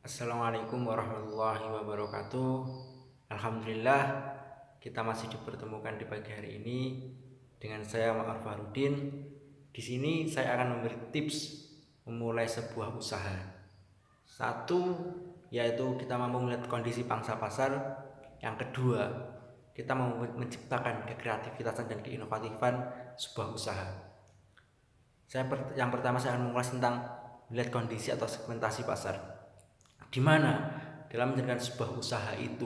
Assalamualaikum warahmatullahi wabarakatuh. Alhamdulillah kita masih dipertemukan di pagi hari ini dengan saya Ma'ruf Farudin. Di sini saya akan memberi tips memulai sebuah usaha. Satu, yaitu kita mampu melihat kondisi pangsa pasar. Yang kedua, kita mau menciptakan kekreativitasan dan keinovatifan sebuah usaha. Yang pertama saya akan mengulas tentang melihat kondisi atau segmentasi pasar. Di mana dalam menjalankan sebuah usaha itu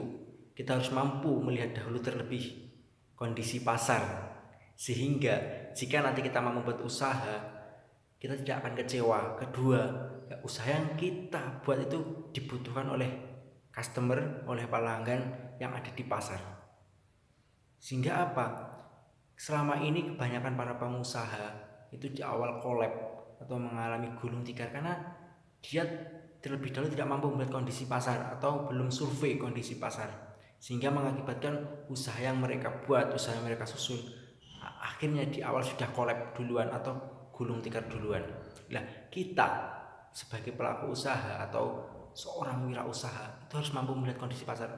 kita harus mampu melihat dahulu terlebih kondisi pasar, sehingga jika nanti kita mau membuat usaha kita tidak akan kecewa. Kedua, usaha yang kita buat itu dibutuhkan oleh customer, oleh pelanggan yang ada di pasar. Sehingga apa? Selama ini kebanyakan para pengusaha itu di awal collab atau mengalami gulung tikar karena dia terlebih dahulu tidak mampu melihat kondisi pasar atau belum survei kondisi pasar, sehingga mengakibatkan usaha yang mereka buat, usaha yang mereka susun akhirnya di awal sudah collab duluan atau gulung tikar duluan. Nah, kita sebagai pelaku usaha atau seorang wirausaha itu harus mampu melihat kondisi pasar.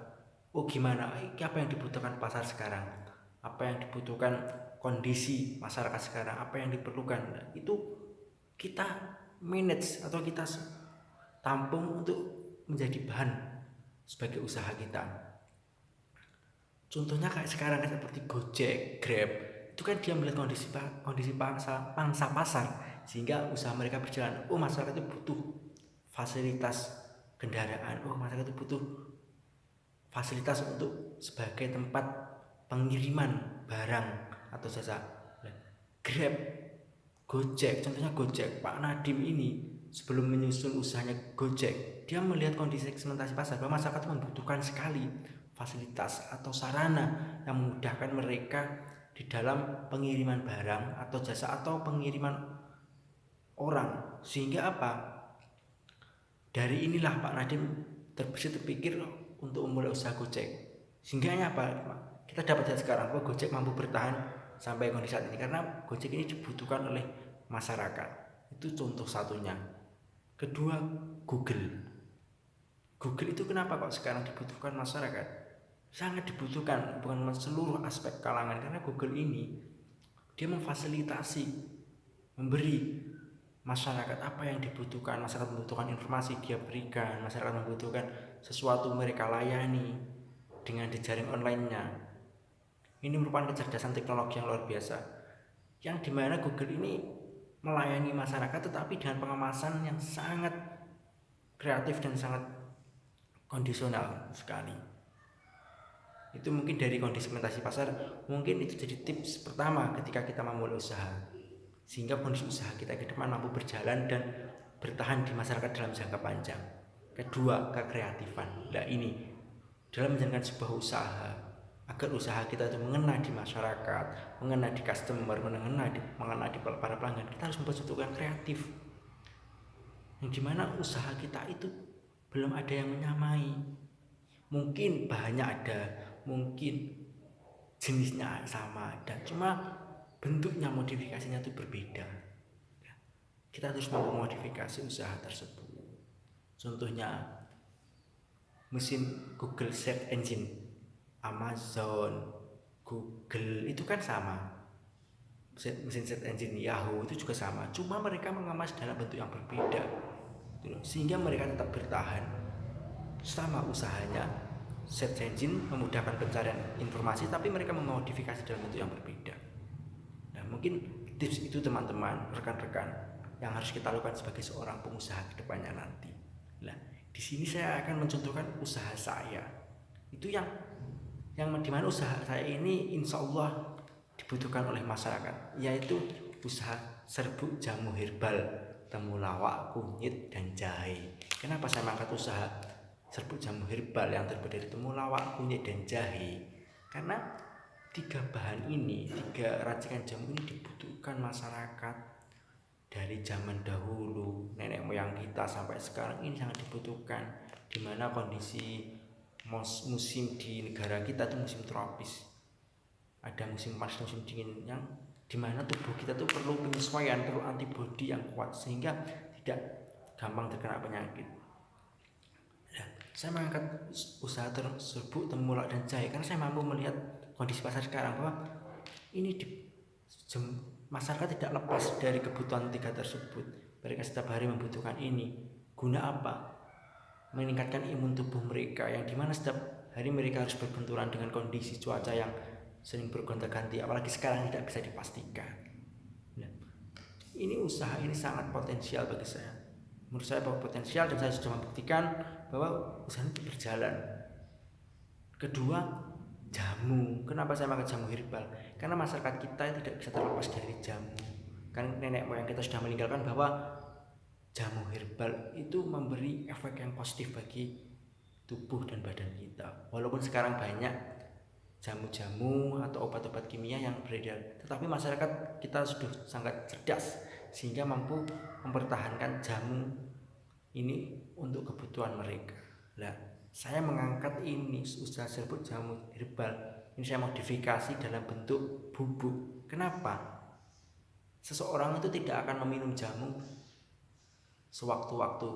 Oh gimana, apa yang dibutuhkan pasar sekarang, apa yang dibutuhkan kondisi masyarakat sekarang, apa yang diperlukan, itu kita manage atau kita tampung untuk menjadi bahan sebagai usaha kita. Contohnya kayak sekarang seperti Gojek, Grab, itu kan dia melihat kondisi pangsa pasar sehingga usaha mereka berjalan. Oh masyarakat itu butuh fasilitas kendaraan, oh masyarakat itu butuh fasilitas untuk sebagai tempat pengiriman barang atau jasa. Grab, Gojek, contohnya Gojek, Pak Nadiem ini sebelum menyusun usahanya Gojek, dia melihat kondisi segmentasi pasar bahwa masyarakat membutuhkan sekali fasilitas atau sarana yang memudahkan mereka di dalam pengiriman barang atau jasa atau pengiriman orang. Sehingga apa? Dari inilah Pak Nadiem terpikir untuk memulai usaha Gojek. Sehingga apa? Kita dapat lihat sekarang bahwa Gojek mampu bertahan sampai kondisi saat ini karena Gojek ini dibutuhkan oleh masyarakat. Itu contoh satunya. Kedua, Google. Google itu kenapa kok sekarang dibutuhkan masyarakat? Sangat dibutuhkan, bukan seluruh aspek kalangan, karena Google ini dia memfasilitasi, memberi masyarakat apa yang dibutuhkan. Masyarakat membutuhkan informasi, dia berikan. Masyarakat membutuhkan sesuatu, mereka layani dengan jejaring online-nya. Ini merupakan kecerdasan teknologi yang luar biasa, yang dimana Google ini melayani masyarakat tetapi dengan pengemasan yang sangat kreatif dan sangat kondisional sekali. Itu mungkin dari kondisi segmentasi pasar, mungkin itu jadi tips pertama ketika kita memulai usaha, sehingga kondisi usaha kita ke depan mampu berjalan dan bertahan di masyarakat dalam jangka panjang. Kedua, kekreatifan. Nah ini dalam menjalankan sebuah usaha, agar usaha kita itu mengena di masyarakat, mengena di customer, mengena di para pelanggan, kita harus membuat sesuatu yang kreatif, yang dimana usaha kita itu belum ada yang menyamai. Mungkin bahannya ada, mungkin jenisnya sama ada, cuma bentuknya, modifikasinya itu berbeda. Kita harus mampu modifikasi usaha tersebut. Contohnya mesin Google Search Engine, Amazon, Google itu kan sama. Mesin search engine Yahoo itu juga sama, cuma mereka mengemas dalam bentuk yang berbeda, sehingga mereka tetap bertahan. Sama usahanya, search engine memudahkan pencarian informasi, tapi mereka memodifikasi dalam bentuk yang berbeda. Nah mungkin tips itu teman-teman, rekan-rekan, yang harus kita lakukan sebagai seorang pengusaha ke depannya nanti. Nah di sini saya akan mencontohkan usaha saya. Itu yang dimana usaha saya ini insya Allah dibutuhkan oleh masyarakat, yaitu usaha serbuk jamu herbal, temulawak, kunyit, dan jahe. Kenapa saya mengangkat usaha serbuk jamu herbal yang terbuat dari temulawak, kunyit, dan jahe? Karena tiga bahan ini, tiga racikan jamu ini dibutuhkan masyarakat dari zaman dahulu, nenek moyang kita sampai sekarang ini sangat dibutuhkan, dimana kondisi musim di negara kita itu musim tropis, ada musim panas, musim dingin, yang dimana tubuh kita tuh perlu penyesuaian, perlu antibodi yang kuat sehingga tidak gampang terkena penyakit. Saya mengangkat usaha serbuk, temulawak dan jahe karena saya mampu melihat kondisi pasar sekarang bahwa ini masyarakat tidak lepas dari kebutuhan tiga tersebut. Mereka setiap hari membutuhkan ini. Guna apa? Meningkatkan imun tubuh mereka, yang dimana setiap hari mereka harus berbenturan dengan kondisi cuaca yang sering bergonta-ganti, apalagi sekarang tidak bisa dipastikan. Nah, ini usaha ini sangat potensial bagi saya. Menurut saya bahwa potensial, dan saya sudah membuktikan bahwa usaha ini berjalan. Kedua, jamu. Kenapa saya makan jamu herbal? Karena masyarakat kita tidak bisa terlepas dari jamu. Kan nenek moyang kita sudah meninggalkan bahwa jamu herbal itu memberi efek yang positif bagi tubuh dan badan kita. Walaupun sekarang banyak jamu-jamu atau obat-obat kimia yang beredar, tetapi masyarakat kita sudah sangat cerdas sehingga mampu mempertahankan jamu ini untuk kebutuhan mereka. Nah, saya mengangkat ini usaha serbuk jamu herbal ini, saya modifikasi dalam bentuk bubuk. Kenapa? Seseorang itu tidak akan meminum jamu sewaktu-waktu.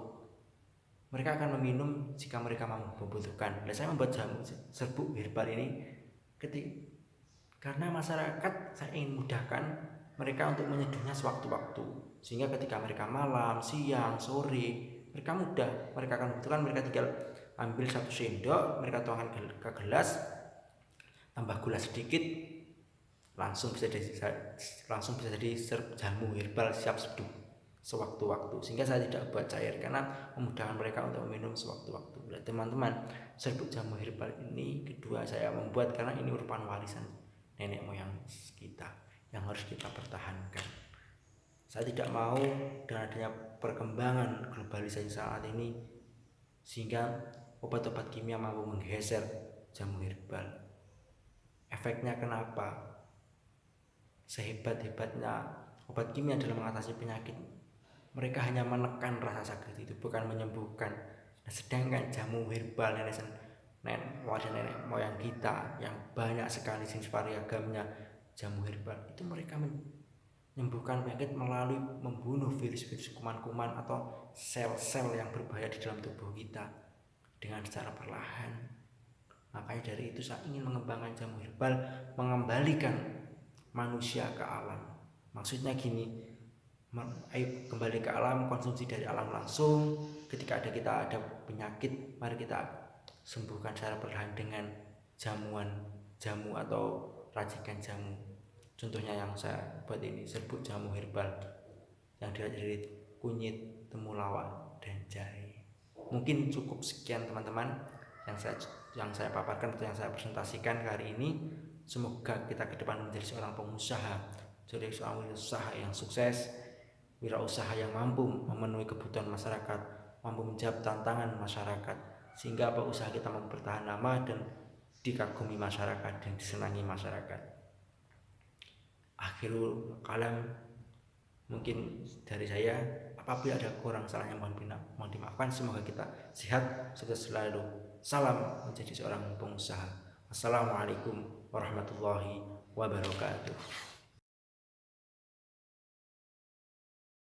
Mereka akan meminum jika mereka membutuhkan. Nah, saya membuat jamu serbuk herbal ini karena masyarakat, saya ingin mudahkan mereka untuk menyeduhnya sewaktu-waktu, sehingga ketika mereka malam, siang, sore, mereka mudah, mereka akan membutuhkan, mereka tinggal ambil 1 sendok, mereka tuangkan ke gelas, tambah gula sedikit, langsung bisa jadi jamu herbal siap seduh sewaktu-waktu, sehingga saya tidak buat cair karena memudahkan mereka untuk meminum sewaktu-waktu. Nah, teman-teman, serbuk jamu herbal ini kedua saya membuat karena ini merupakan warisan nenek moyang kita yang harus kita pertahankan. Saya tidak mau dengan adanya perkembangan globalisasi saat ini sehingga obat-obat kimia mampu menggeser jamu herbal. Efeknya kenapa? Sehebat-hebatnya obat kimia dalam mengatasi penyakit, mereka hanya menekan rasa sakit itu, bukan menyembuhkan. Nah, sedangkan jamu herbal nenek moyang kita yang banyak sekali jenis variegamnya jamu herbal itu, mereka menyembuhkan penyakit melalui membunuh virus-virus, kuman-kuman atau sel-sel yang berbahaya di dalam tubuh kita dengan secara perlahan. Makanya dari itu saya ingin mengembangkan jamu herbal, mengembalikan manusia ke alam. Maksudnya gini, ayo kembali ke alam, konsumsi dari alam langsung. Ketika kita ada penyakit, mari kita sembuhkan secara perlahan dengan jamu atau racikan jamu. Contohnya yang saya buat ini, serbuk jamu herbal yang dari kunyit, temulawak, dan jahe. Mungkin cukup sekian teman-teman yang saya paparkan atau yang saya presentasikan hari ini. Semoga kita ke depan menjadi seorang pengusaha, jadi seorang wirausaha yang sukses, wirausaha yang mampu memenuhi kebutuhan masyarakat, mampu menjawab tantangan masyarakat, sehingga usaha kita mampu bertahan lama dan dikagumi masyarakat dan disenangi masyarakat. Akhirul kalam mungkin dari saya, apabila ada kurang salahnya mohon dimaafkan. Semoga kita sehat, sukses selalu. Salam menjadi seorang pengusaha. Assalamualaikum warahmatullahi wabarakatuh.